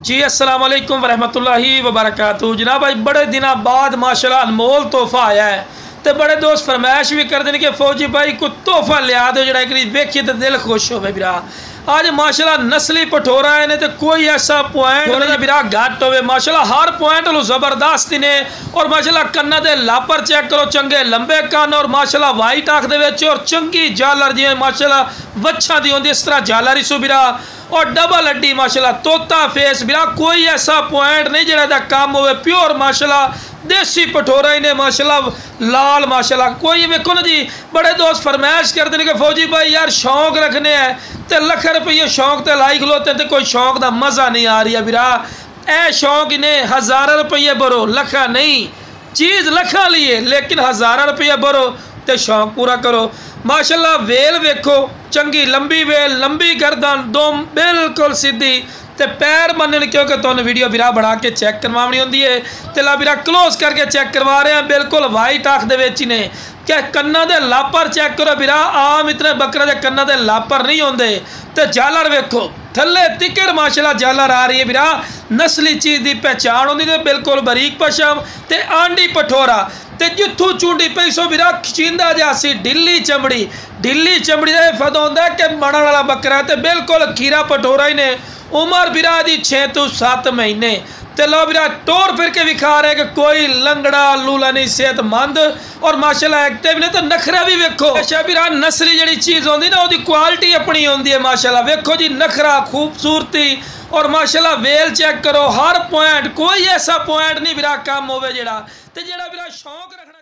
जी अस्सलाम वालेकुम वरहमतुल्लाहि वबरकातुहू। जनाब भाई बड़े दिन बाद माशाल्लाह अनमोल तोहफा आया है तो बड़े दोस्त फरमाइश भी करते हैं कि फौजी भाई को तोहफा लिया दो जो वेखिए तो दिल खुश हो बिरा। आज माशाल्लाह नस्ली पठोरा है तो कोई ऐसा पॉइंट बिरा घट हो माशाल्लाह हर पॉइंट लो जबरदस्त ने। और माशाल्लाह कन्ना दे लापर चेक करो चंगे लंबे कन्न और माशाल्लाह वाइट आँख दे और चंगी झालर जिवें माशाल्लाह वच्छा दी होंदी इस तरह झालर ही सो बिरा। और डबल हड्डी माशाल्लाह तोता फेस बिरा कोई ऐसा पॉइंट नहीं जिहड़ा काम होवे प्योर माशाल्लाह देसी पठोरा ही ने माशाल्लाह लाल माशाल्लाह। कोई वेखो ना जी बड़े दोस्त फरमाइश करते हैं कि फौजी भाई यार शौक रखने हैं तो लख रुपये शौक तो लाई खलोते तो कोई शौक का मज़ा नहीं आ रही है बिरा। ए शौक इन्हें हज़ार रुपये भरो लखा नहीं चीज़ लखा लिए लेकिन हज़ार रुपये भरो तो शौक पूरा करो। माशाल्लाह वेल वेखो चंगी लंबी वेल लंबी गर्दन दोम बिल्कुल सीधी ते पैर मनन क्योंकि तुहानूं वीडियो बिरा बना के चेक करवानी होंदी है ते ला बिरा क्लोज करके चेक करवा रहे हैं बिल्कुल वाइट आँख दे विच ने। क्या कन्ना दे लापर चेक करो बिरा आम इतने बकरे दे कन्ना दे लापर नहीं होंदे ते झालर वेखो थल्ले तिकर माशाल्लाह झालर आ रही है बिरा। नस्ली चीज़ की पहचान होंदी ते बिल्कुल बरीक पशम ते आंडी पठोरा ते जिथों चूंडी पई सो बिरा खिंदा जासी ढिली चमड़ी का फद होंदा कि बनण वाला बकरा ते बिल्कुल खीरा पठोरा ही ने। उम्र बिरा दी 6 तो 7 महीने ते लो बिरा टोर फिर के विखा रहे कि कोई लंगड़ा लूला नहीं सेहतमंद और माशाल्लाह एक्टिव ने। तो नखरा भी वेखो अच्छा बिरा नस्ली जी चीज़ होंदी ना उसकी क्वालिटी अपनी होंदी है माशाल्लाह। वेखो जी नखरा खूबसूरती और माशाल्लाह वेल चेक करो हर पॉइंट कोई ऐसा पॉइंट नहीं बिरा कम होवे जेड़ा बिरा शौक रख